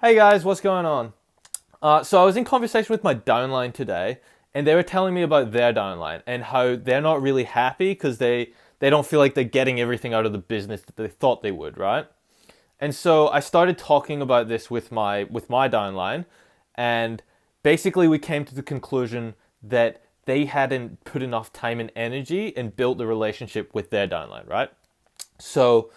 Hey guys, what's going on? So I was in conversation with my downline today, and they were telling me about their downline and how they're not really happy because they don't feel like they're getting everything out of the business that they thought they would, right? And so I started talking about this with my downline, and basically we came to the conclusion that they hadn't put enough time and energy and built the relationship with their downline, right? So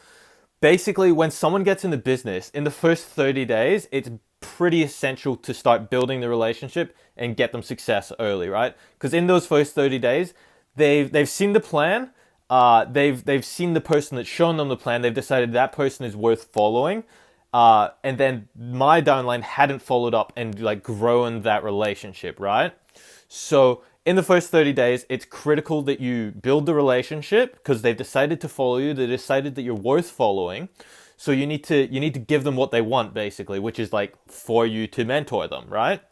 basically, when someone gets in the business, in the first 30 days, it's pretty essential to start building the relationship and get them success early, right? Because in those first 30 days, they've seen the plan, they've seen the person that's shown them the plan, they've decided that person is worth following, and then my downline hadn't followed up and like grown that relationship, right? So in the first 30 days, it's critical that you build the relationship because they've decided to follow you. They decided that you're worth following. So you need to give them what they want basically, which is like for you to mentor them, right?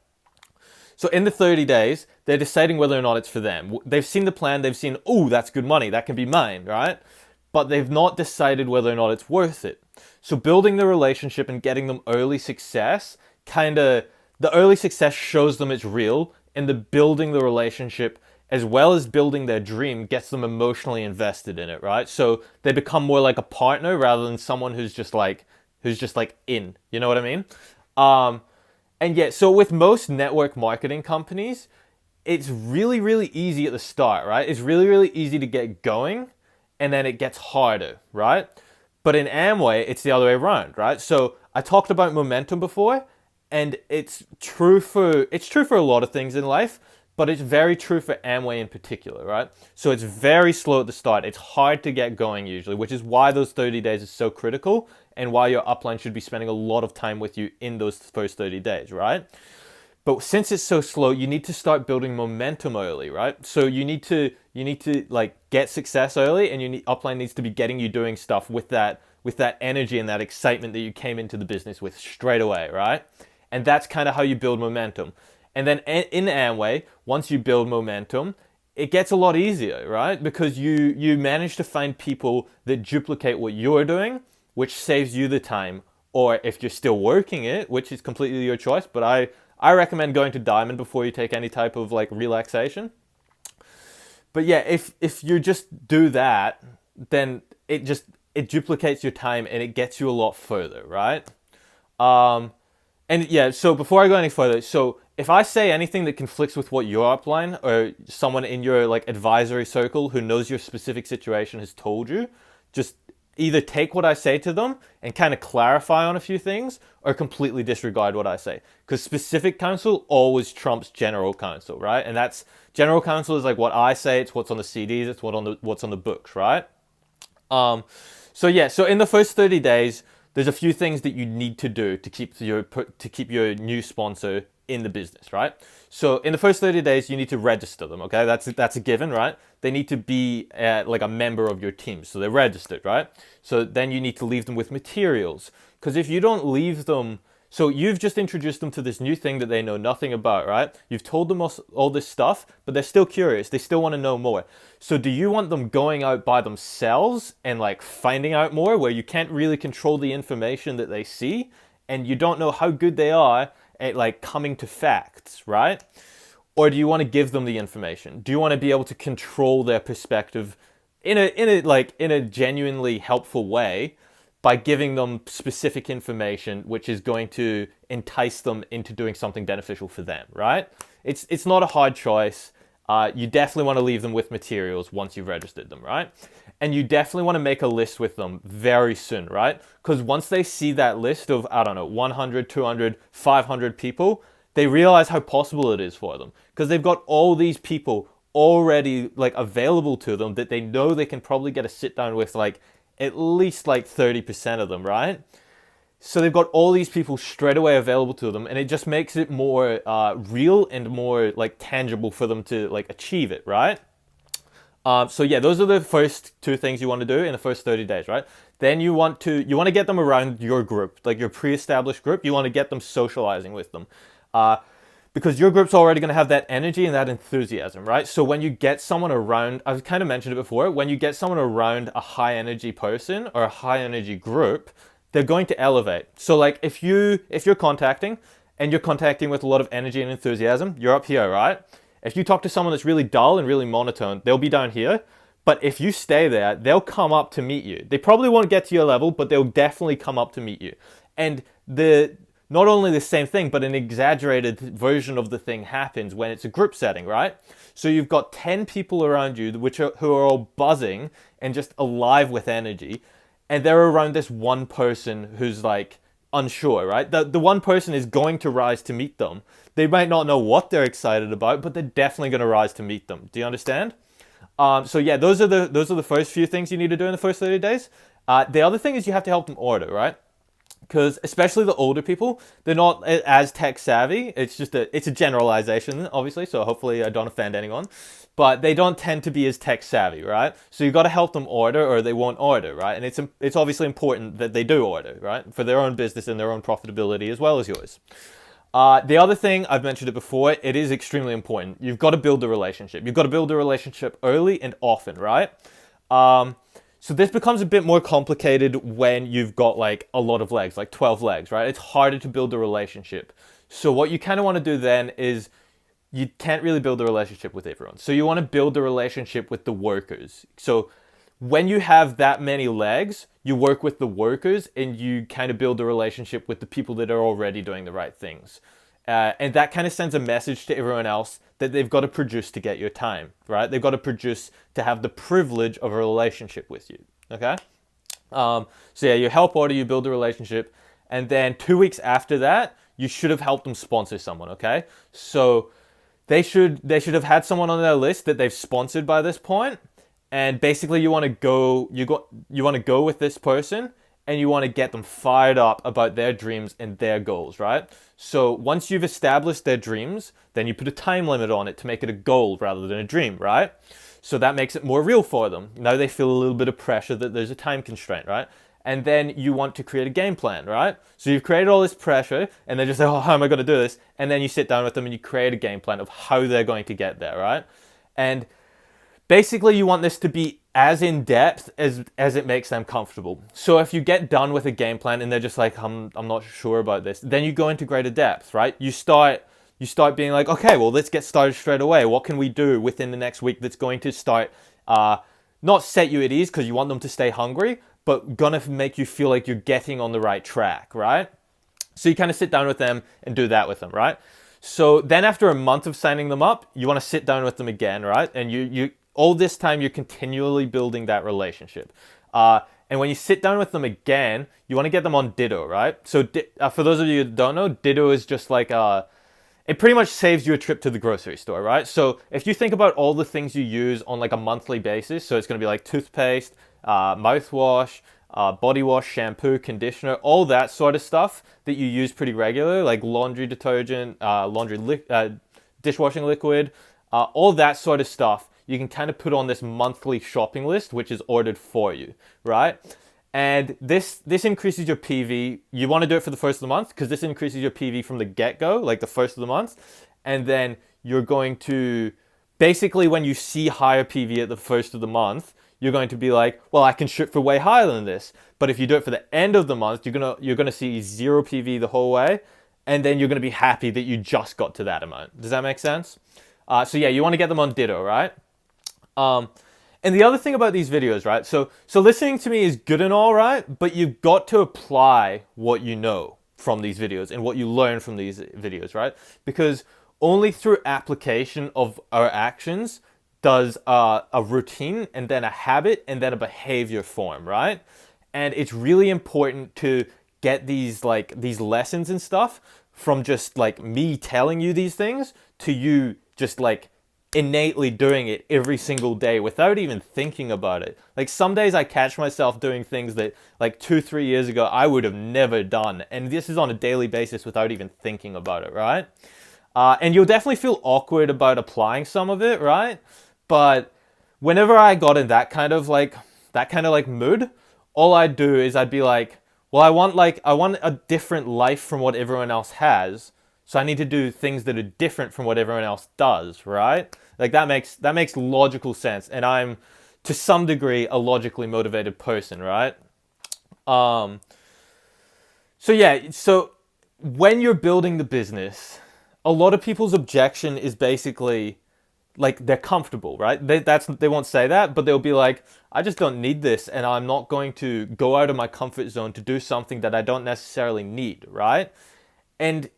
So in the 30 days, they're deciding whether or not it's for them. They've seen the plan, they've seen, oh, that's good money, that can be mine, right? But they've not decided whether or not it's worth it. So building the relationship and getting them early success, the early success shows them it's real, and the building the relationship as well as building their dream gets them emotionally invested in it, right? So they become more like a partner rather than someone who's just like in, you know what I mean? Um, and yeah, so with most network marketing companies, it's really, really easy at the start, right? It's really, really easy to get going, and then it gets harder, right? But in Amway, it's the other way around, right? So I talked about momentum before, and it's true for a lot of things in life, but it's very true for Amway in particular, right? So it's very slow at the start. It's hard to get going usually, which is why those 30 days is so critical and why your upline should be spending a lot of time with you in those first 30 days, right? But since it's so slow, you need to start building momentum early, right? So you need to like get success early, and upline needs to be getting you doing stuff with that energy and that excitement that you came into the business with straight away, right? And that's kind of how you build momentum. And then in Amway, once you build momentum, it gets a lot easier, right? Because you manage to find people that duplicate what you're doing, which saves you the time. Or if you're still working it, which is completely your choice, but I recommend going to Diamond before you take any type of like relaxation. But yeah, if you just do that, then it duplicates your time and it gets you a lot further, right? Um, and yeah, so before I go any further, so if I say anything that conflicts with what your upline or someone in your like advisory circle who knows your specific situation has told you, just either take what I say to them and kind of clarify on a few things or completely disregard what I say. Because specific counsel always trumps general counsel, right? And that's general counsel is like what I say, it's what's on the CDs, it's what's on the books, right? Um, so yeah, so in the first 30 days, there's a few things that you need to do to keep your new sponsor in the business, right? So in the first 30 days, you need to register them, okay? That's a given, right? They need to be like a member of your team, so they're registered, right? So then you need to leave them with materials, because if you don't leave them, so you've just introduced them to this new thing that they know nothing about, right? You've told them all this stuff, but they're still curious. They still want to know more. So do you want them going out by themselves and like finding out more where you can't really control the information that they see and you don't know how good they are at like coming to facts, right? Or do you want to give them the information? Do you want to be able to control their perspective in a genuinely helpful way by giving them specific information which is going to entice them into doing something beneficial for them, right? It's not a hard choice. You definitely want to leave them with materials once you've registered them, right? And you definitely want to make a list with them very soon, right? Because once they see that list of, I don't know, 100, 200, 500 people, they realize how possible it is for them. Because they've got all these people already like available to them that they know they can probably get a sit down with like at least like 30% of them, right? So they've got all these people straight away available to them, and it just makes it more real and more like tangible for them to like achieve it, right? So yeah, those are the first two things you want to do in the first 30 days, right? Then you want to get them around your group, like your pre-established group. You want to get them socializing with them, uh, because your group's already going to have that energy and that enthusiasm, right? So when you get someone around, I've kind of mentioned it before, when you get someone around a high energy person or a high energy group, they're going to elevate. So like if you're contacting and you're contacting with a lot of energy and enthusiasm, you're up here, right? If you talk to someone that's really dull and really monotone, they'll be down here. But if you stay there, they'll come up to meet you. They probably won't get to your level, but they'll definitely come up to meet you. And not only the same thing, but an exaggerated version of the thing happens when it's a group setting, right? So you've got 10 people around you who are all buzzing and just alive with energy, and they're around this one person who's like unsure, right? The one person is going to rise to meet them. They might not know what they're excited about, but they're definitely going to rise to meet them. Do you understand? So yeah, those are the first few things you need to do in the first 30 days. The other thing is you have to help them order, right? Because especially the older people, they're not as tech savvy. It's a generalization, obviously. So hopefully I don't offend anyone, but they don't tend to be as tech savvy, right? So you got to help them order, or they won't order, right? And it's obviously important that they do order, right, for their own business and their own profitability as well as yours. The other thing, I've mentioned it before, it is extremely important. You've got to build the relationship. You've got to build the relationship early and often, right? So this becomes a bit more complicated when you've got like a lot of legs, like 12 legs, right? It's harder to build a relationship. So what you kind of want to do then is you can't really build a relationship with everyone. So you want to build a relationship with the workers. So when you have that many legs, you work with the workers and you kind of build a relationship with the people that are already doing the right things. And that kind of sends a message to everyone else that they've got to produce to get your time, right? They've got to produce to have the privilege of a relationship with you, okay? So yeah, you help order, you build a relationship, and then 2 weeks after that, you should have helped them sponsor someone, okay? So they should have had someone on their list that they've sponsored by this point. And basically you want to go with this person, and you want to get them fired up about their dreams and their goals, right? So once you've established their dreams, then you put a time limit on it to make it a goal rather than a dream, right? So that makes it more real for them. Now they feel a little bit of pressure that there's a time constraint, right? And then you want to create a game plan, right? So you've created all this pressure, and they're just like, oh, how am I going to do this? And then you sit down with them and you create a game plan of how they're going to get there, right? And basically, you want this to be as in-depth as it makes them comfortable. So if you get done with a game plan and they're just like, I'm not sure about this, then you go into greater depth, right? You start being like, okay, well, let's get started straight away. What can we do within the next week that's going to start, not set you at ease because you want them to stay hungry, but gonna make you feel like you're getting on the right track, right? So you kind of sit down with them and do that with them, right? So then after a month of signing them up, you want to sit down with them again, right? And you all this time, you're continually building that relationship. And when you sit down with them again, you want to get them on Ditto, right? So for those of you who don't know, Ditto is just like, it pretty much saves you a trip to the grocery store, right? So if you think about all the things you use on like a monthly basis, so it's going to be like toothpaste, mouthwash, body wash, shampoo, conditioner, all that sort of stuff that you use pretty regularly, like laundry detergent, dishwashing liquid, all that sort of stuff, you can kind of put on this monthly shopping list, which is ordered for you, right? And this increases your PV. You want to do it for the first of the month because this increases your PV from the get-go, like the first of the month. And then you're going to, basically when you see higher PV at the first of the month, you're going to be like, well, I can shoot for way higher than this. But if you do it for the end of the month, you're gonna see 0 PV the whole way, and then you're gonna be happy that you just got to that amount. Does that make sense? So yeah, you want to get them on Ditto, right? And the other thing about these videos, right? So listening to me is good and all, right? But you've got to apply what you know from these videos and what you learn from these videos, right? Because only through application of our actions does a routine and then a habit and then a behavior form, right? And it's really important to get these lessons and stuff from just like me telling you these things to you just like innately doing it every single day without even thinking about it. Like some days I catch myself doing things that like 2-3 years ago I would have never done, and this is on a daily basis without even thinking about it, right? And you'll definitely feel awkward about applying some of it, right? But whenever I got in that kind of like mood, all I'd do is I'd be like, well, I want a different life from what everyone else has, so I need to do things that are different from what everyone else does, right? Like that makes logical sense, and I'm to some degree a logically motivated person, right? So when you're building the business, a lot of people's objection is basically like they're comfortable, right? They won't say that, but they'll be like, I just don't need this, and I'm not going to go out of my comfort zone to do something that I don't necessarily need, right? And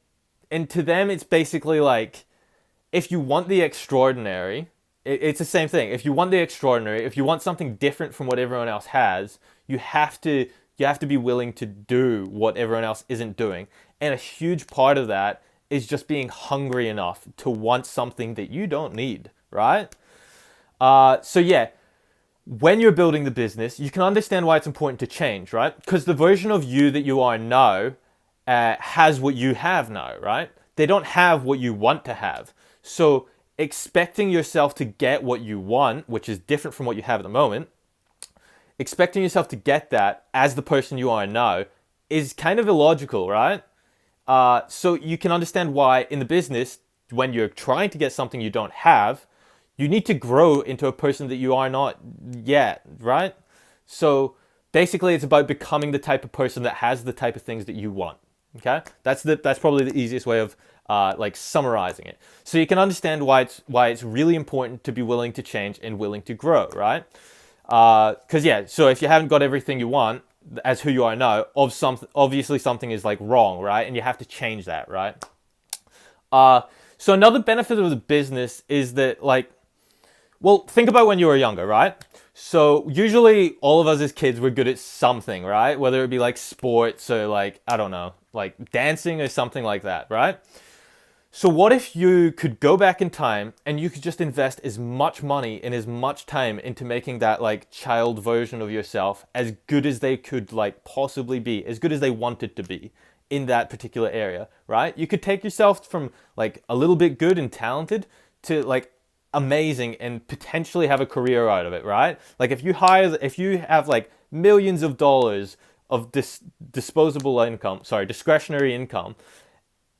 and to them, it's basically like, if you want the extraordinary, it's the same thing. If you want the extraordinary, if you want something different from what everyone else has, you have to be willing to do what everyone else isn't doing. And a huge part of that is just being hungry enough to want something that you don't need, right? So yeah, when you're building the business, you can understand why it's important to change, right? Because the version of you that you are now has what you have now, right? They don't have what you want to have. So expecting yourself to get what you want, which is different from what you have at the moment, expecting yourself to get that as the person you are now is kind of illogical, right? So you can understand why in the business, when you're trying to get something you don't have, you need to grow into a person that you are not yet, right? So basically, it's about becoming the type of person that has the type of things that you want. Okay, that's probably the easiest way of like summarizing it. So you can understand why it's really important to be willing to change and willing to grow, right? Because yeah, so if you haven't got everything you want as who you are now, obviously something is like wrong, right? And you have to change that, right? So another benefit of the business is that like, well, think about when you were younger, right? So usually all of us as kids were good at something, right? Whether it be like sports or like, I don't know, like dancing or something like that, right? So what if you could go back in time and you could just invest as much money and as much time into making that like child version of yourself as good as they could like possibly be, as good as they wanted to be in that particular area, right? You could take yourself from like a little bit good and talented to like amazing and potentially have a career out of it, right? Like if you have like millions of dollars of discretionary income,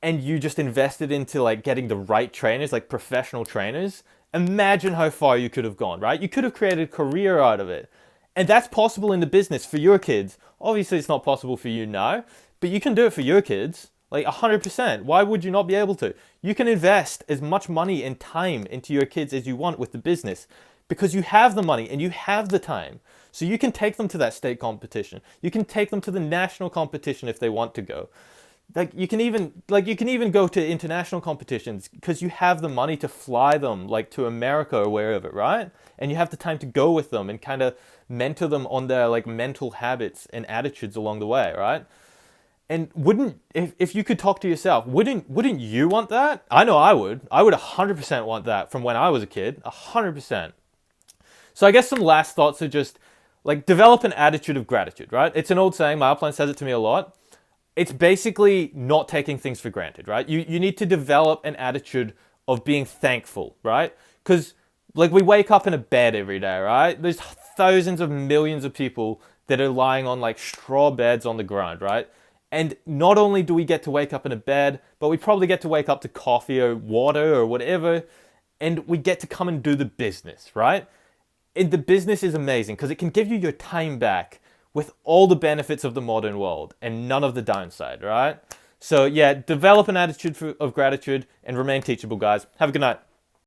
and you just invested into like getting the right trainers, like professional trainers, imagine how far you could have gone, right? You could have created a career out of it. And that's possible in the business for your kids. Obviously, it's not possible for you now, but you can do it for your kids. Like 100%. Why would you not be able to? You can invest as much money and time into your kids as you want with the business because you have the money and you have the time. So you can take them to that state competition. You can take them to the national competition if they want to go. You can even go to international competitions because you have the money to fly them like to America or wherever, right? And you have the time to go with them and kind of mentor them on their like mental habits and attitudes along the way, right? And if you could talk to yourself, wouldn't you want that? I know I would. I would 100% want that from when I was a kid, 100%. So I guess some last thoughts are just like develop an attitude of gratitude, right? It's an old saying. My upline says it to me a lot. It's basically not taking things for granted, right? You need to develop an attitude of being thankful, right? Because like we wake up in a bed every day, right? There's thousands of millions of people that are lying on like straw beds on the ground, right? And not only do we get to wake up in a bed, but we probably get to wake up to coffee or water or whatever, and we get to come and do the business, right? And the business is amazing because it can give you your time back with all the benefits of the modern world and none of the downside, right? So yeah, develop an attitude of gratitude and remain teachable, guys. Have a good night.